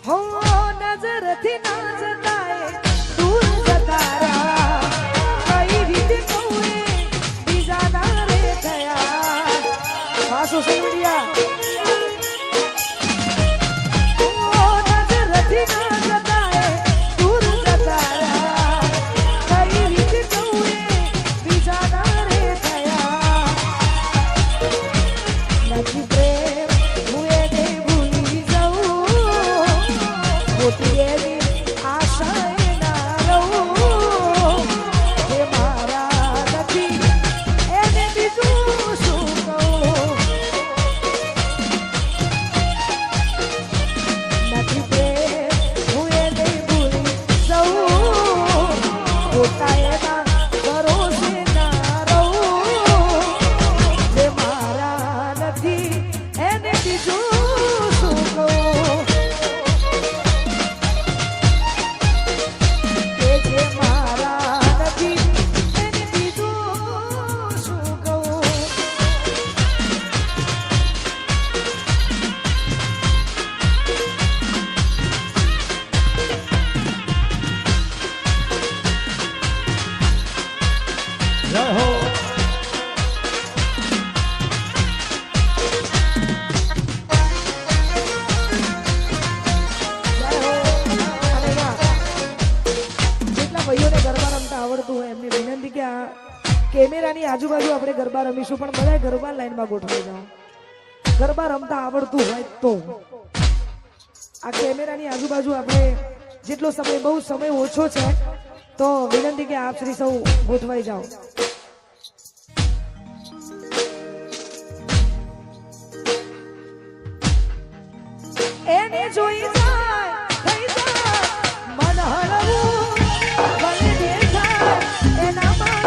હો નજરથી ના જતાય દૂર જતા રહ્યા કઈ રીતે કહું બીજા ના રે થયા આ સોશિયલ મીડિયા કેમેરાની આજુબાજુ આપણે ગરબા રમીશું પણ બધા ગરબા લાઈનમાં ગોઠવાઈ જાઓ ગરબા રમતા આવડતું હોય તો આ કેમેરાની આજુબાજુ આપણે જેટલો સમય બહુ સમય ઓછો છે તો વિનંતી કે આપ શ્રી સૌ ગોઠવાઈ જાઓ એને જોઈ જાય થઈ જાય મન હળવું ભલે દેખાય એના માટે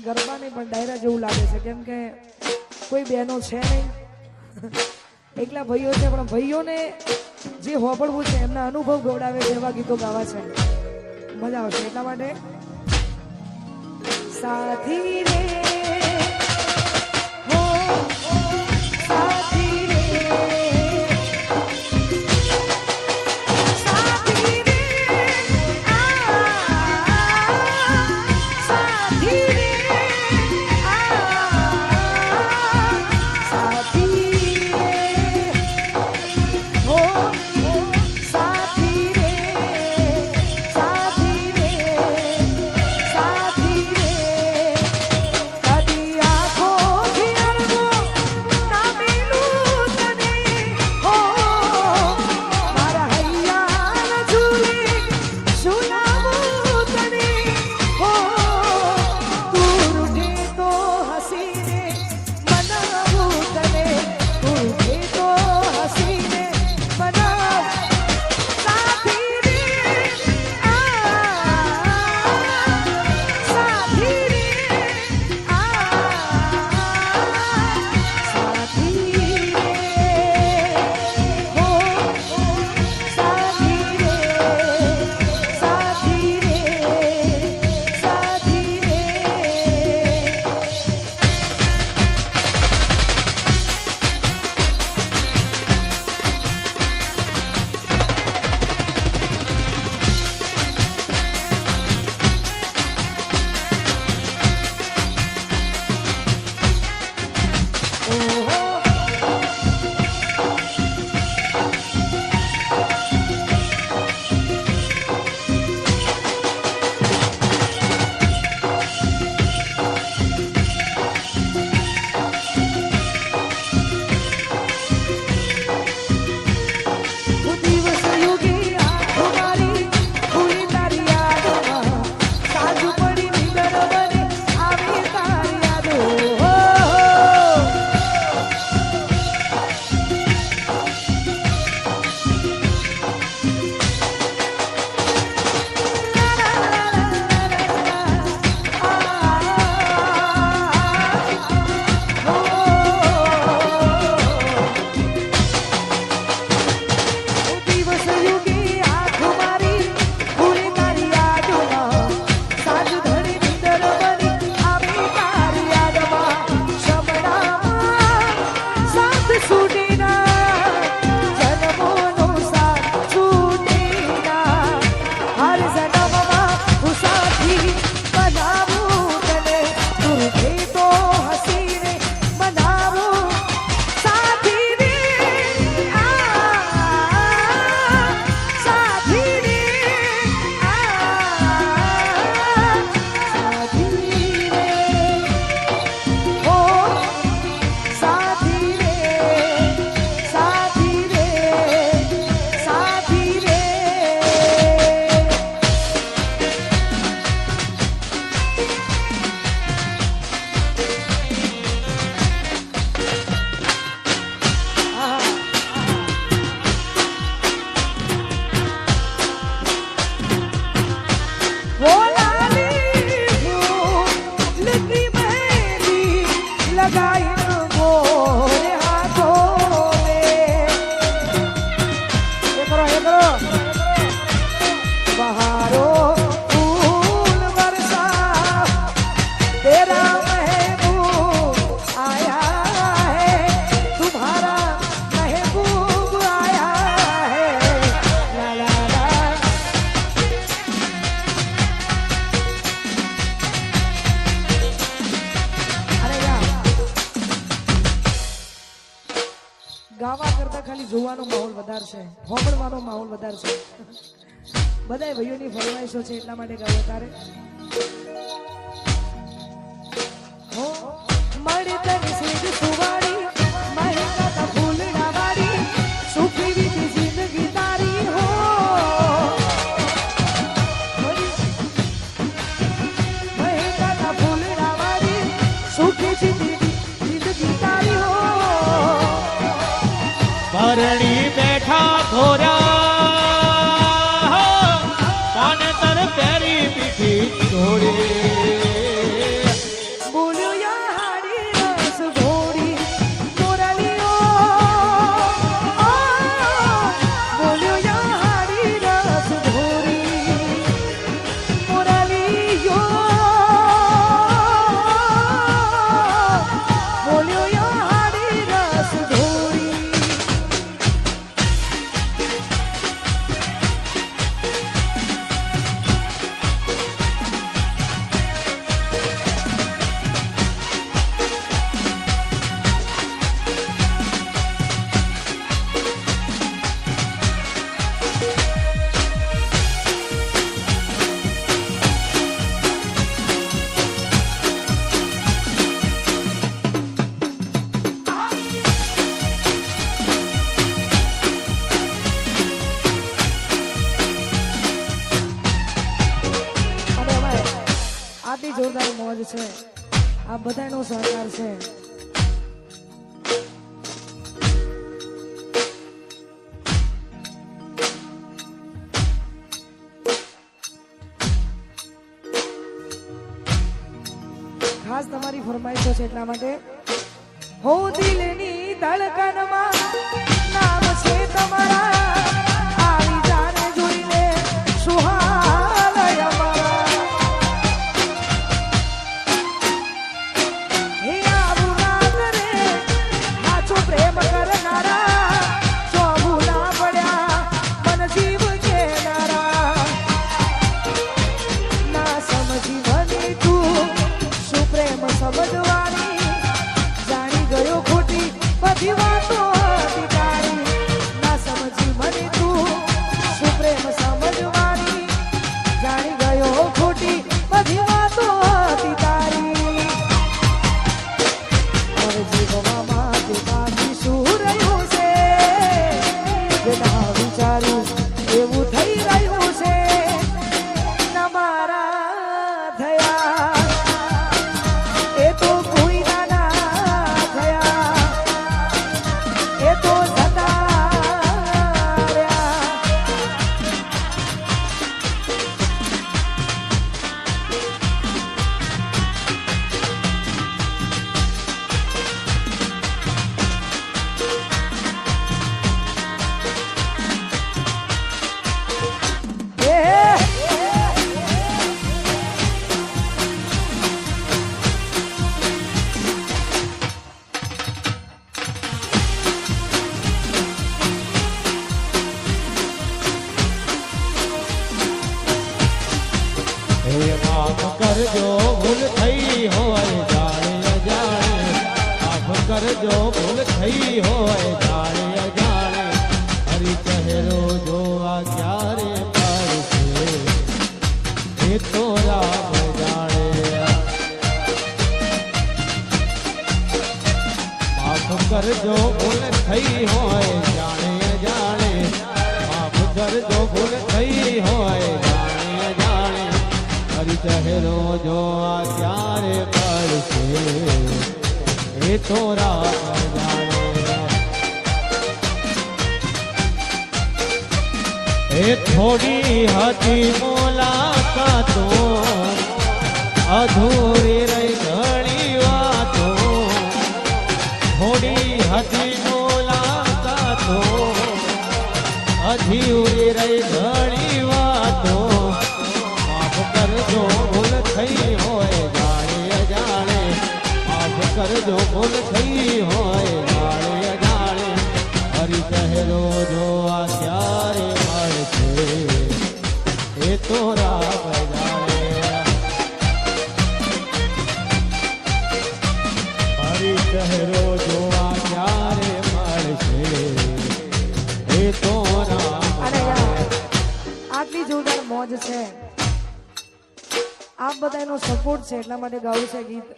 ગરબાને પણ ડાયરા જેવું લાગે છે કેમ કે કોઈ બહેનો છે નહીં એકલા ભાઈઓ છે પણ ભાઈઓને જે હોબળવું છે એમના અનુભવ ગવડાવે એવા ગીતો ગાવા છે મજા આવશે એટલા માટે સાથી રે ખાલી જોવાનો માહોલ વધારે છે, હોંભળવાનો માહોલ વધારે છે. બધાય ભાઈઓની ફરમાઈશો છે એટલા માટે ગાયો તારે. હો મળે તને સીધ સુવાડી મહેકા ફૂલડા વાળી સુખી વીતી જિંદગી તારી. હો મહેકા ફૂલડા વાળી સુખી જિંદગી તારી. હો પરણી બેઠા ઘોરા પાનતર પેરી પીઠી છોડી બોલ્યો યા હાડી રસ ઘોડી મોરલીઓ. બોલ્યો યા હાડી રસ ઘોડી મોરલીઓ. બોલ્યો યા હાડી રસ ઘોડી. આટલી જોરદાર મોજ છે, આ બધાનો સહકાર છે. ખાસ તમારી ફરમાઈશો છે એટલા માટે. હો દિલની ધડકનમાં નામ છે તમારા, આવી જાને જોઈને સુહાલય અમારા. હે આવું ના કરે સાચો પ્રેમ કરનારા, ચોબુ ના પડ્યા મન જીવ કેનારા. ના સમજી મને તું શું પ્રેમ સમજવાની, જાણી ગયો ખોટી બધી વાતો હતી તારી. ના સમજી મને તું શું પ્રેમ સમજવાની, જાણી ગયો ખોટી બધી વાતો હતી તારી. હવે જીવવામાં તે બાકી શું રહ્યું છે, જેના વિચાર્યું એવું થઈ રહ્યું છે. ના મારા થયા એ તો કોઈ ના થયા, એ તો જતા રહ્યા. હે માફ કરજો ભૂલ થઈ હોય જાણે અજાણે, માફ કરજો ભૂલ થઈ હોય જાણે અજાણે. હરી ચહેરો જોવા ક્યારે પડશે એ તો રામ જાણે. માફ કરજો ભૂલ થઈ હોય જાણે અજાણે, માફ કરજો ભૂલ થઈ હોય જાણે અજાણે. હરી ચહેરો જોવા ક્યારે પડશે એ તો રામ જાણે. એ થોડી હતી મુલાકાતો, અધૂરી રહી ઘણી વાતો. થોડી હતી મુલાકાતો, અધૂરી રહી ઘણી વાતો. માફ કરજો ભૂલ થઈ હોય જાણે અજાણે, માફ કરજો ભૂલ થઈ હોય જાણે અજાણે. હરી ચહેરો જોવા ક્યારે મળશે એ તો રામ જાણે. હરી ચહેરો જોવા ક્યારે મળશે મોજ છે. આપ બધાનો સપોર્ટ છે એટલા માટે ગાવું છે ગીત.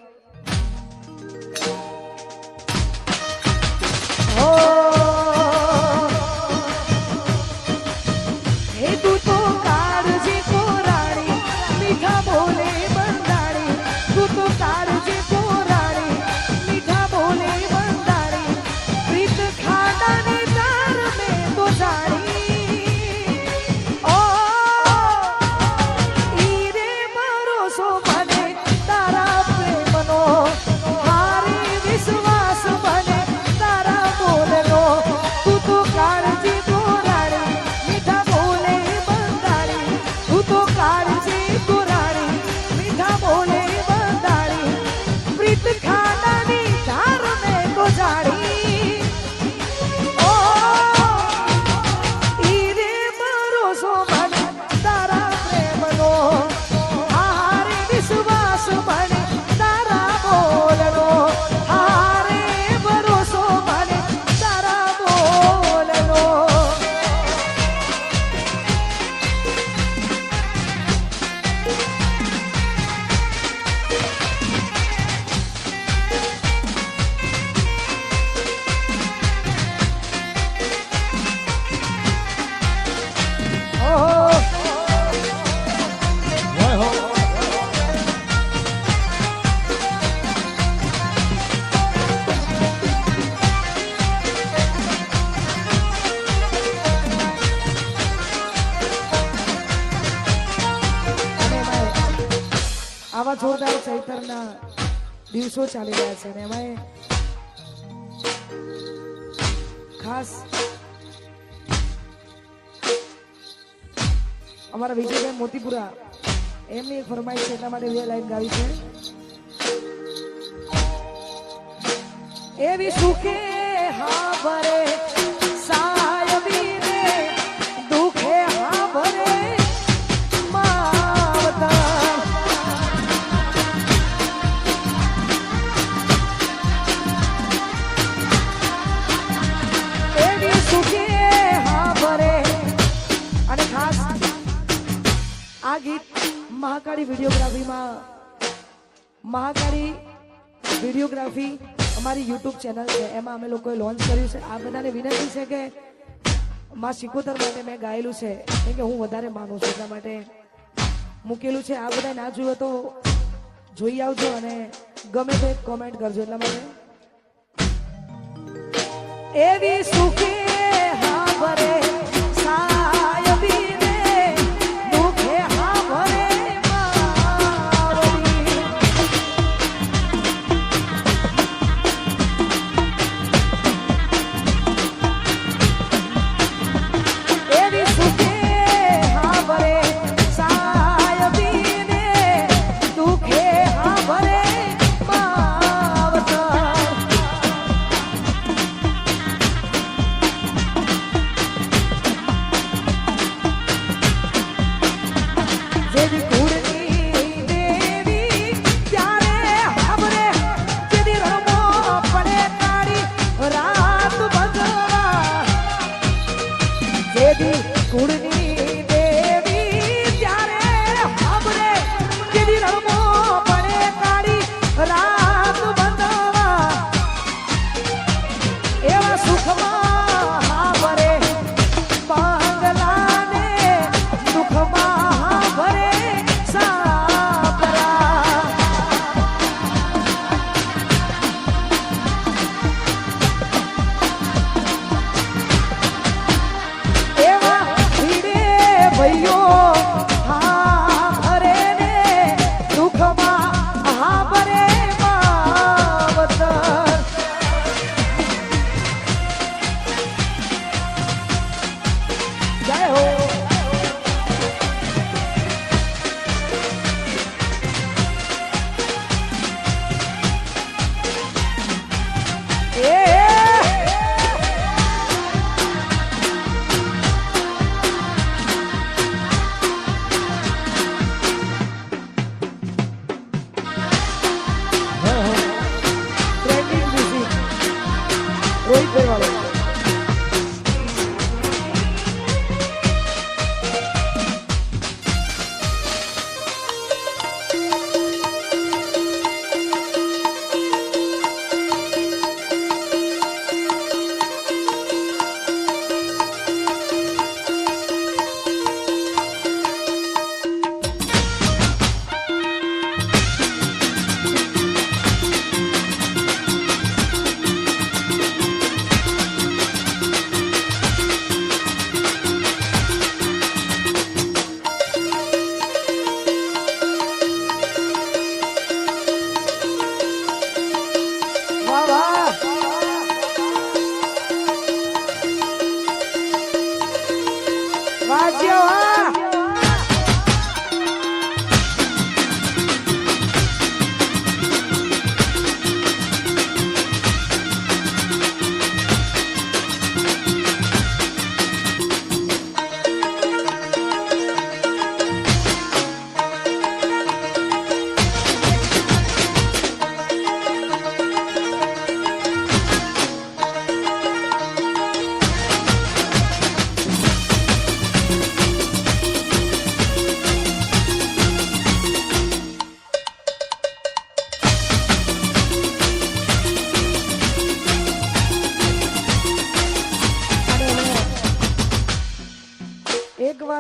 ઓ હે તું તો કાળજી કોરાણી મીઠા બોલે બંધાણી, તું તો કાળજી કોરાણી મીઠા બોલે બંધાણી, પ્રીત ખાડાની તાર મેં તો જાણી. ઓ ઈ રે ભરોસો મને તારા પ્રેમનો, હારે વિશ્વાસ મને તારા બોલનો, તું તો કાળજી કોરાણી મીઠા બોલે બંધાણી, તું તો કાળજી કોરાણી મીઠા બોલે બંધાણી, પ્રીત ખાડાની ધાર મેં તો જાણી. ઓ ઈ રે ભરોસો મને તારા પ્રેમનો, હારે વિશ્વાસ મને તારા બોલનો, હારે ભરોસો મને તારા બોલનો. ઓહો જય હો અને એમાંય આવા જોરદાર ચૈતરના દિવસો ચાલી રહ્યા છે અને એમાંય ખાસ અમારા વિજયભાઈ મોતીપુરા એમની એક ફરમાઈશ છે એટલા માટે બે લાઈન ગાવી છે. એવી સુખે હા ભરે સાયબી રે, દુખે હા ભરે માવતર. એવી સુખે હા ભરે. અને ખાસ આ ગીત મહાકાળી વિડીયોગ્રાફીમાં, મહાકાળી વિડીયોગ્રાફી અમારી યુટ્યુબ ચેનલ છે એમાં અમે લોકોએ લોન્ચ કર્યું છે. આ બધાને વિનંતી છે કે માં શિકોતર માટે મેં ગાયેલું છે કેમ કે હું વધારે માનું છું એટલા માટે મૂકેલું છે. આ બધા ના જોયો તો જોઈ આવજો અને ગમે તો એક કોમેન્ટ કરજો એટલા માટે. એવી સુખે હા ભરે સાયબી રે, દુખે હા ભરે માવડી. એવી સુખે હા ભરે સાયબી રે, દુખે હા ભરે માવતર.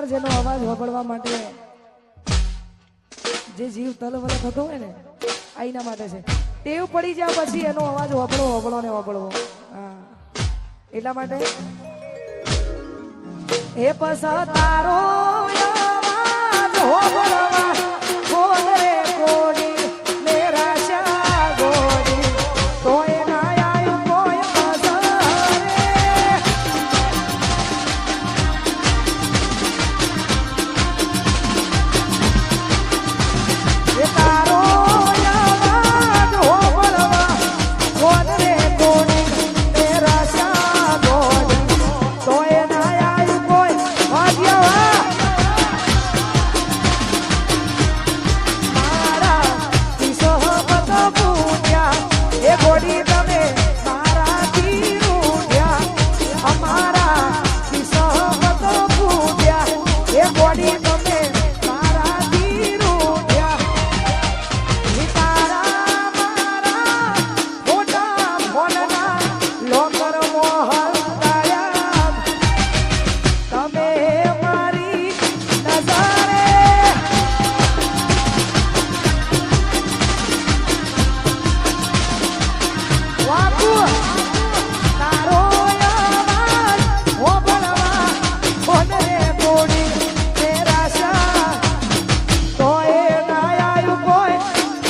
પણ જેનો અવાજ સાંભળવા માટે જે જીવ તલવલ થતો હોય ને આઈના માટે છે. ટેવ પડી જાય પછી એનો અવાજ વાપરો ને વાપરવો. હા એટલા માટે એ પસા તારો અવાજ વાપરવા કોણ રે કોડી મેરા શા ગોડી તોય ના આયું કોઈ પસરે એ તારો અવાજ વાપરવા કોણ રે કોડી મેરા શા ગોડી તોય ના આયું કોઈ વાગ્યા મારા કિસો બતો પૂજ્યા એ ગોડી તમે મારાથી રૂઠ્યા અમારા કિસો બતો પૂજ્યા એ ગોડી તમે મારાથી રૂઠ્યા તારા મારા મોટા મોલના લોકર મોહન કાયા તમે મારી નજરે વાકુ તારો અવાજ ઓબળવા કોણ રે કોડી મેરા શા તોય ના આયું કોઈ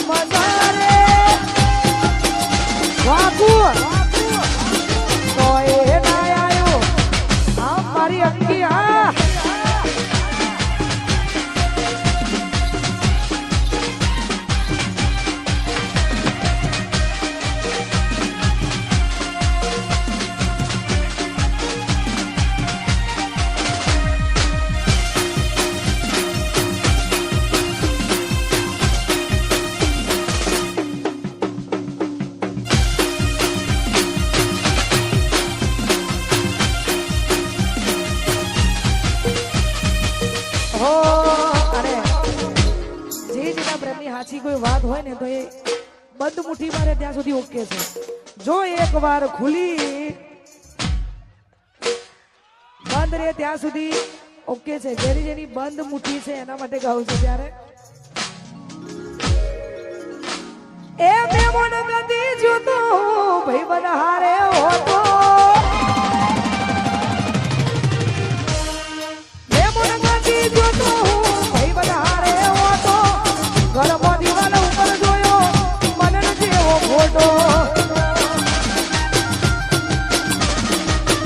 મજારે વાકુ તોય ના આયું આ મારી અંકી આ હો અરે જે જેના પ્રેમની સાચી કોઈ વાત હોય ને તો એ બંધ મુઠ્ઠી મારે ત્યાં સુધી ઓકે છે. જો એક વાર ખુલી બંધ રે ત્યાં સુધી ઓકે છે. જેની જેની બંધ મુઠ્ઠી છે એના માટે ગાવું છે. ત્યારે એ મેમોન નદી જોતો ભાઈ બનહારે હોતો મેમોન નદી જોતો ભાઈ બનહારે હોતો ઘરમાં દિવાલ ઉપર જોયો મનન જેવો ફોટો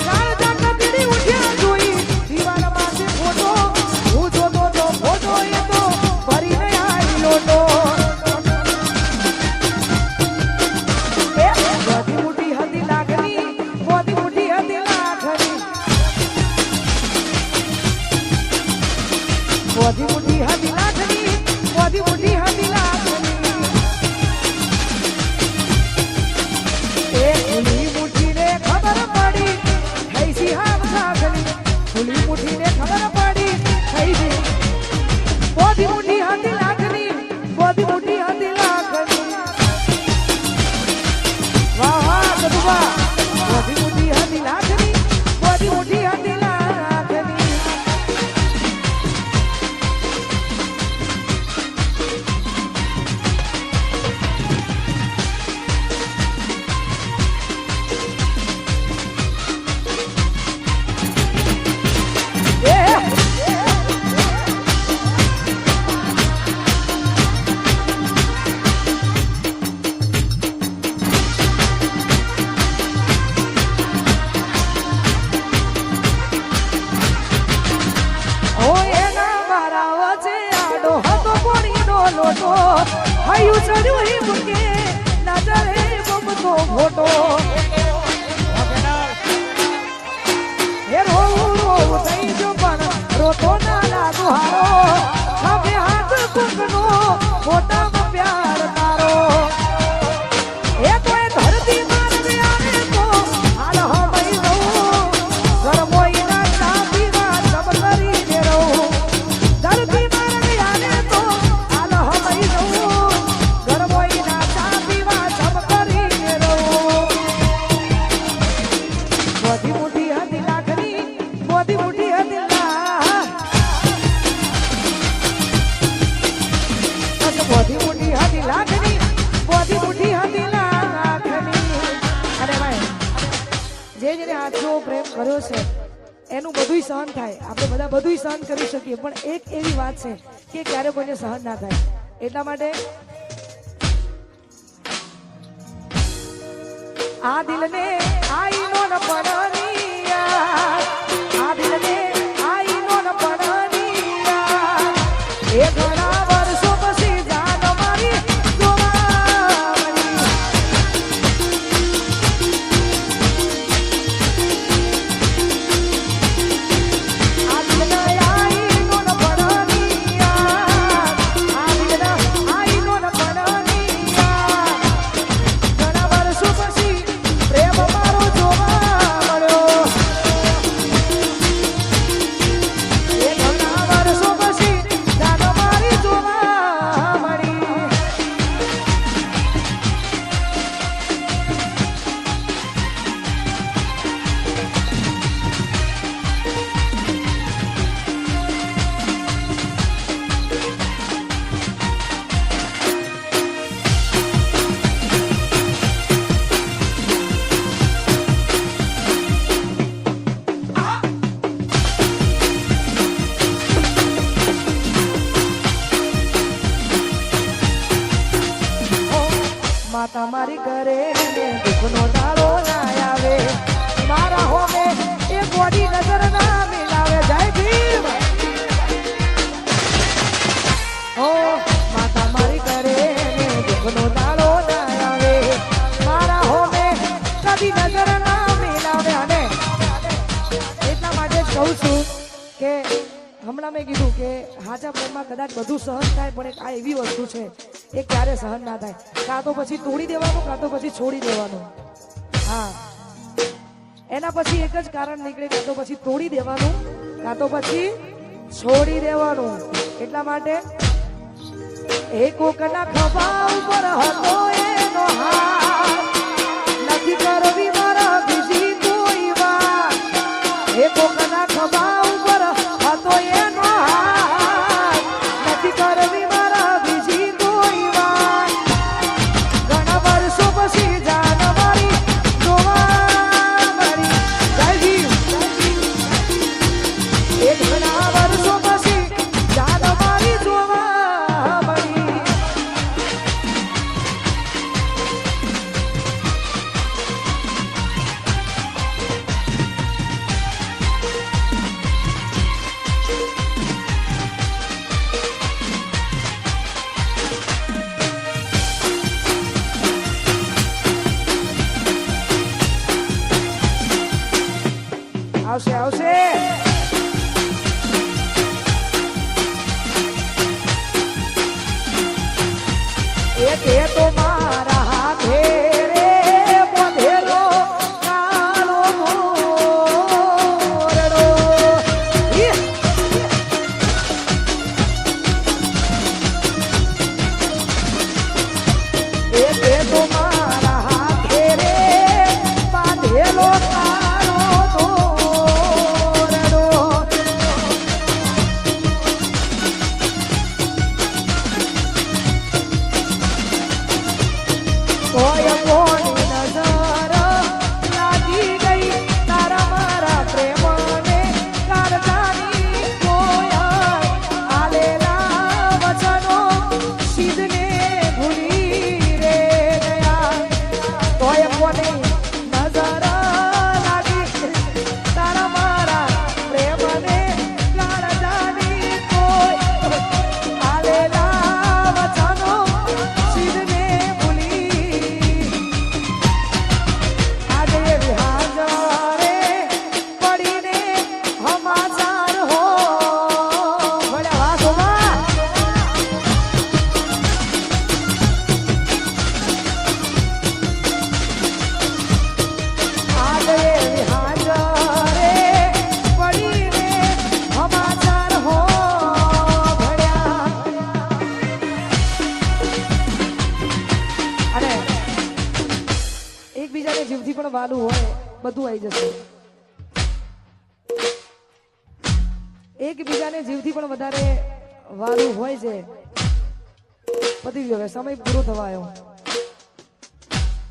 કાળ જાગના પીડી ઉઠ્યા જોઈ દિવાલ પાસે ફોટો હું જોતો તો ફોટો એ તો ભરીને આવી લોટો મોદી મોટી હતી લાગણી મોદી મોટી હતી લાગણી મોદી મોટી હતી લાગણી મોદી મોટી હતી લાગણી એ ખુલી મુઠ્ઠીને ખબર પડી થઈ સી હામ લાગણી ખુલી મુઠ્ઠીને ખબર પડી થઈ સી મોદી મોટી હતી લાગણી મોદી મોટી હતી લાગણી વાહ વાહ કદુબા મોદી મોટી હતી લાગણી મોદી મોટી હતી લાગણી લોટો હયું ચડ્યું હી મુકે નજરે મમતો ફોટો એ રોવ થઈ જો પણ રોતો ના લાગુ હારો હવે હાથ કુકનો મોટામાં પ્યાર તારો એ કોઈ ધરતી મારવે આવે તો હાલ હમઈ રહું ગરમોઈ ના ચા પીવા સબ કરીને રહું ધરતી મારવે આવે તો હાલ હમઈ રહું ગરમોઈ ના ચા પીવા સબ કરીને રહું જેને આટલો પ્રેમ કર્યો છે એનું બધુંય સહન થાય, આપણે બધા બધુંય સહન કરી શકીએ, પણ એક એવી વાત છે કે ક્યારે કોઈને સહન ના થાય. એટલા માટે આ દિલને આઈનો ન પડનિયા, આ દિલને આઈનો ન પડનિયા, એ ઘણા વર્ષો પછી જાન મારી જોવા મળી. આ દિલને આઈનો ન પડનિયા, આ દિલને આઈનો ન પડનિયા, ઘણા વર્ષો પછી પ્રેમ મારો જોવા મળ્યો. એ ઘણા વર્ષો પછી જાન મારી જોવા મળી. માતા મારી કરે ને દુઃખનો દાડો ના આવે, મારા હોમે એ ગોડી નજર ના મિલાવે. જય ભીમ. ઓ માતા મારી કરે ને દુઃખનો દાડો ના આવે, મારા હોમે કદી નજર ના મિલાવે. અને એટલા માટે જ કહું છું કે હમણાં મેં કીધું કે હાચા પ્રેમમાં કદાચ બધું સહન થાય, પણ એક આ એવી વસ્તુ છે એ ક્યારે સહન ના થાય. કાં તો પછી તોડી દેવાનું, કાં તો પછી છોડી દેવાનું. હા, એના પછી એક જ કારણ નીકળે, કાં તો પછી તોડી દેવાનું, કાં તો પછી છોડી દેવાનું. એટલા માટે એ કોકના ખભા ઉપર હતો એનો હાથ, નથી કરવી મારા બીજી કોઈ વાત. એ કોકના ખભા ઉપર હતો એનો હાથ, નથી કરવી મારા બીજી કોઈ વાત. ઘણા વર્ષો પછી જાન મારી જોવા મળી. જય ભીમ. એ ઘણા વર્ષો પછી જાન મારી જોવા મળી. આવશે આવશે. એ તે તો મારા હાથે રે બાંધેલો કાળો દોરડો. એ તે તો મારા હાથે રે બાંધેલો કાળો દોરડો. તોય કોની નજર લાગી ગઈ તારા મારા પ્રેમને, કારજાની કોયલ આલેલા વચનો સિદ્ધને ભૂલી રે ગયા. તોય કોની નજર લાગી તારા મારા પ્રેમને, કારજાની કોયલ આલેલા વચનો સિદ્ધને ભૂલી. આજે વિહાજરે પડીને હમાચાર હો ભળ્યા વાસોમાં. આજે વિહાજરે પડીને હમાચાર હો ભળ્યા. અને એકબીજાને જીવથી પણ વાલું હોય બધું આવી જશે. એકબીજાને જીવથી પણ વધારે વાલું હોય છે. પતી ગયો, હવે સમય પૂરો થવા આવ્યો.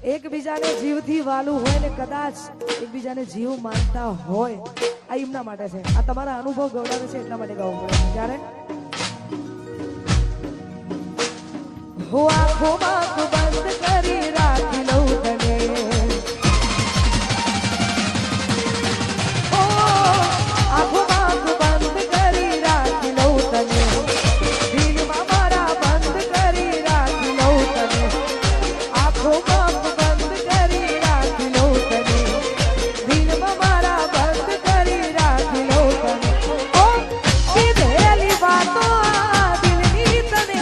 એકબીજાને જીવથી વાલું હોય ને કદાચ એકબીજાને જીવ માનતા હોય આ એમના માટે છે. આ તમારા અનુભવ ગવડાવે છે એટલા માટે ગાવું પડે. જ્યારે હો આંખોમાં બંધ કરી રાખી લઉં તને, હો આંખોમાં બંધ કરી રાખી લઉં તને, દિલમાં મારા બંધ કરી રાખી લઉં તને, આંખોમાં બંધ કરી રાખી લઉં તને, દિલમાં મારા બંધ કરી રાખી લઉં તને. ઓ કીધેલી વાતો આ દિલની તને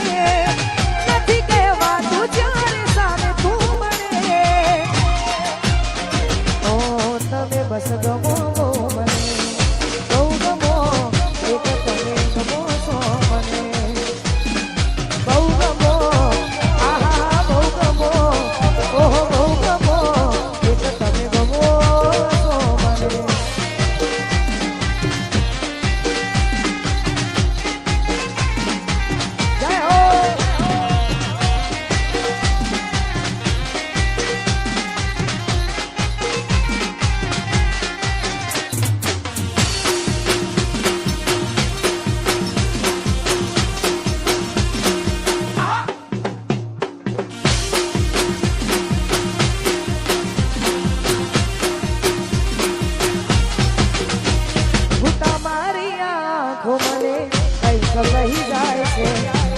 નથી કહેવાતું જ્યારે સામે તું મને. ઓ તમે બસ ગમો ગો મને, બહુ ગમો એક તમે ગમો છો મને, બહુ ગમો આહા બહુ ગમો, ઓહો બહુ ગમો એક તમે ગમો છો મને. જય હો. ભૂતા મારી આંખો મને કઈક કહી જાય છે,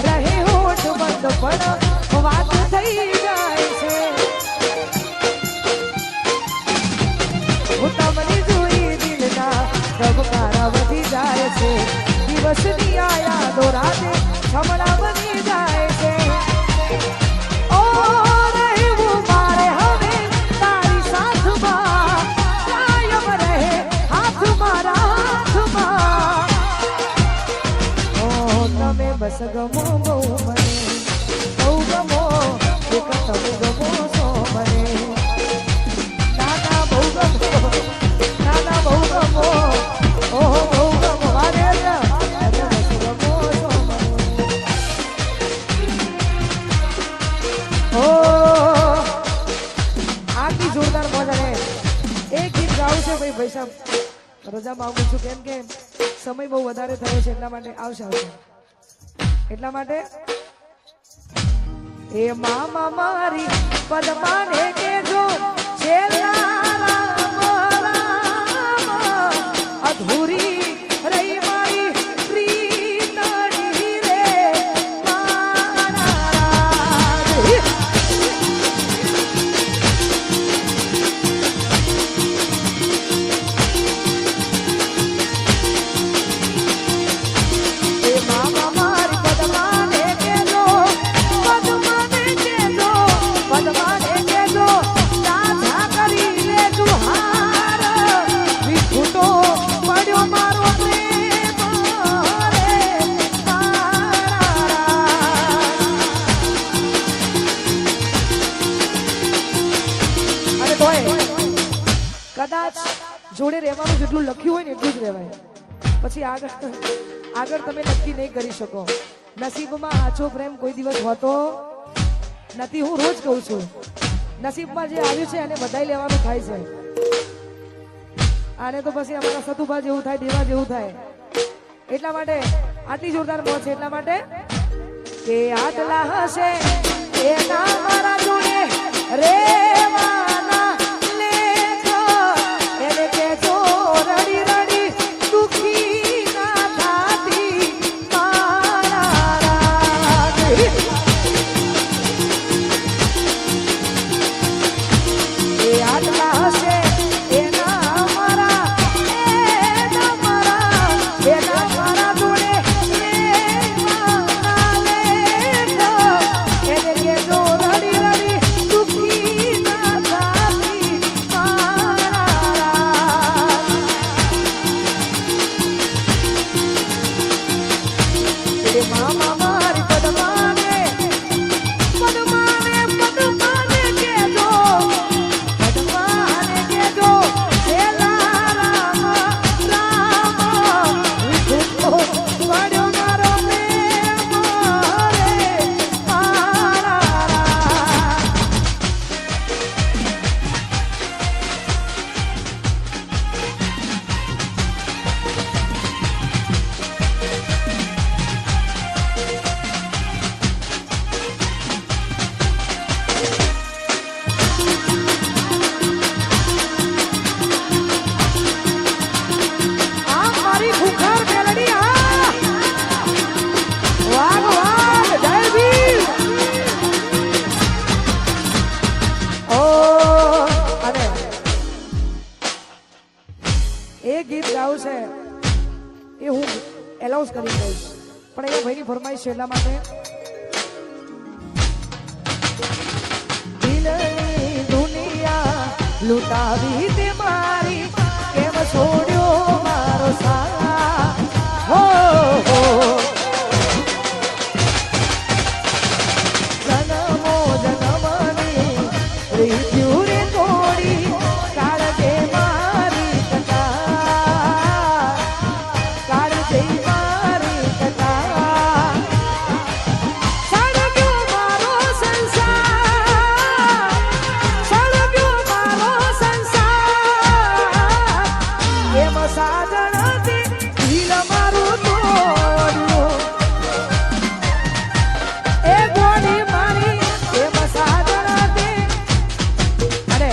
રહે હોઠ બંધ પણ વાત થઈ જાય છે. ભૂતા મને જોઈ દિલના ધબકારા વધી જાય છે, દિવસની આ યાદો રાતે છમડા બની જાય છે. ઓ રહેવું મારે હવે તારી સાથમાં, કાયમ રહે હાથ મારા હાથમાં. ઓ તમે બસ ગમો બહુ મને, બહુ ગમો એક તમે ગમો છો મને. નાના બહુ ગમો, નાના બહુ ગમો, ઓહો બહુ ગમો મારે, તમે બસ ગમો છો મને. ઓ આટલી જોરદાર મજા ને એક ગીત ગાવું છે ભાઈ. ભાઈ સાહેબ રજા માંગુ છું કેમ કે સમય બહુ વધારે થયો છે એટલા માટે. આવશે એટલા માટે એ મામા મારી પદમાને કેજો છેલ્લા રામ રામ, અધૂરી રહી મારી પ્રીતણી રે મારા રાજ. એ મામા મારી પદમાને કેજો, પદમાને કેજો, પદમાને કેજો, સાજા કરી લે તું હાર, વિખૂટો પડ્યો મારો પ્રેમ રે મારા રાજ. અને તોય કદાચ જોડે રહેવાનું જેટલું લખ્યું હોય ને એટલું જ રહેવાય. પછી આગળ તમે નક્કી નહીં કરી શકો. નસીબમાં આછો પ્રેમ કોઈ દિવસ હોતો નથી. હું રોજ કહું છું નસીબમાં જે આવ્યું છે એને બધાઈ લેવાનું થાય છે. આને તો પછી અમારા સતુભા જેવું થાય, દેવા જેવું થાય. એટલા માટે આટલી જોરદાર મોજ છે. એટલા માટે કે આટલા હશે એના મારા જોડે રેવાના લેજો, એને કેજો રડી રડી દુખી ના થાતી મારા રાજ. એ આટલા હશે એના મારા જોડે રેવાના લેજો, એને છે એ હું એલાઉન્સ કરી દઈશ, પણ અહીંયા ભાઈની ફરમાઈશ છે એટલા માટે દિલની દુનિયા લૂંટાવી તે મારી, કેમ છોડ્યો મારો સાથ હો જન્મો જન્મની રીત્યું રે તોડી, કાળજે મારી કથા, કાળજે મારી કથા, સળગ્યો મારો સંસાર, સળગ્યો મારો સંસાર, એમ સાજણથી દિલ મારું તોડ્યું, એ ગોળી મારી એમ સાજણથી. અને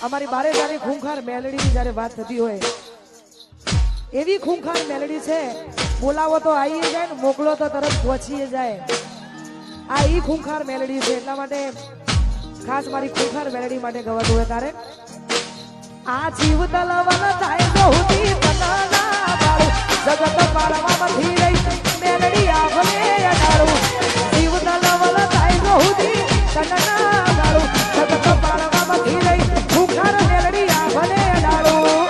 અમારી બારે જારી ખૂંખાર મેલડીની જ્યારે વાત થતી હોય, એવી ખૂંખાર મેલડી છે, બોલાવો તો આવીએ જાય ને મોકલો તો તરત પહોંચીએ જાય. આ ઈ ખૂંખાર મેલડી છે, એટલા માટે ખાસ મારી ખૂંખાર મેલડી માટે ગવાતું હોય તારે. આ જીવ તલવન થાય બહુતી તનના બાળું, જગત પાળવામાંથી રહી મેલડી આભલે અડાડું. જીવ તલવન થાય બહુતી તનના બાળું, જગત પાળવામાંથી રહી ખૂંખાર મેલડી આભલે અડાડું.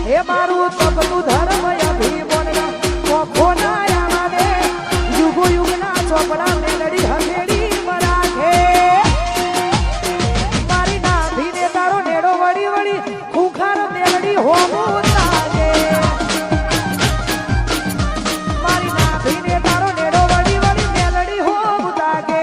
હે મારું તપનું ધર્મ અભિમોનના મોખોના આવાને, યુગો યુગના ચોપડા મેલડી હથેળી રાખે. મારી નાભીને તારો નેડો વળી વળી ખૂંખાર મેલડી હોમું લાગે. મારી નાભીને તારો નેડો વળી વળી મેલડી હોમું લાગે.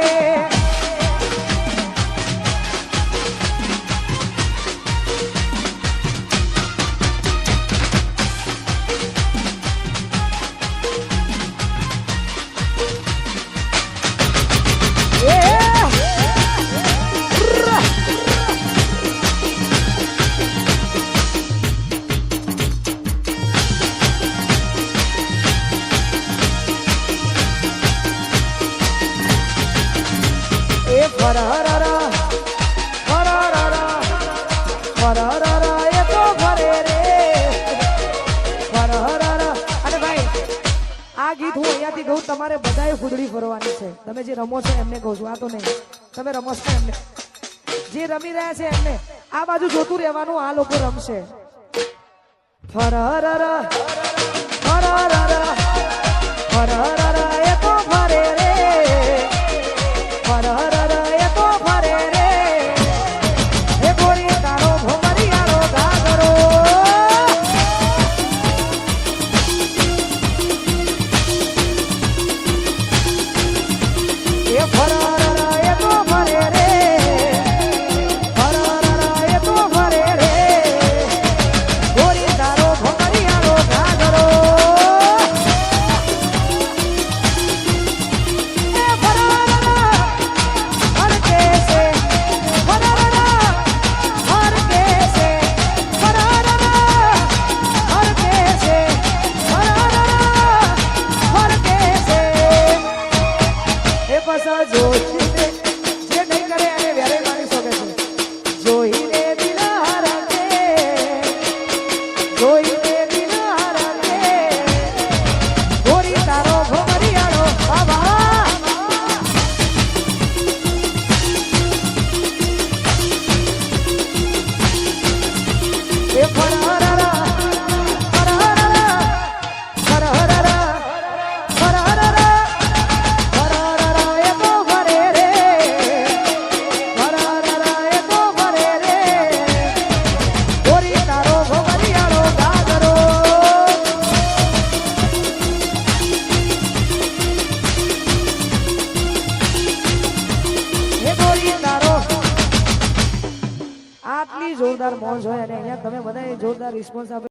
તમારે બધાએ ફૂદડી ફરવાની છે. તમે જે રમો છો એમને કહું છું, આ તો નહીં, તમે રમો છો એમને, જે રમી રહ્યા છે એમને આ બાજુ જોતું રહેવાનું, આ લોકો રમશે. ફરર ફરર ફરર એ તો ફરે રે, ફરર એ તો ફરે રે, એ ગોરી તારો ભમરિયારો ગાગરો. એ ફરર એ તો ફરે રે, ફરર એ તો ફરે રે, ગોરી તારો ભમરિયારો ગાગરો. એ ફરર હરકે છે, ફરર હરકે છે, ફરર હરકે છે, ફરર હરકે છે. એ પાછા જોઈને જે નહીં કરે એને વેરે માની શકે છે. જોઈને દિલ હરકે, જોઈને દિલ હરકે, ગોરી તારો ભમરિયાળો બાબા. એ ફરર આટલી જોરદાર મોજ હોય અને અહીંયા તમે બધાએ જોરદાર રિસ્પોન્સ આપે.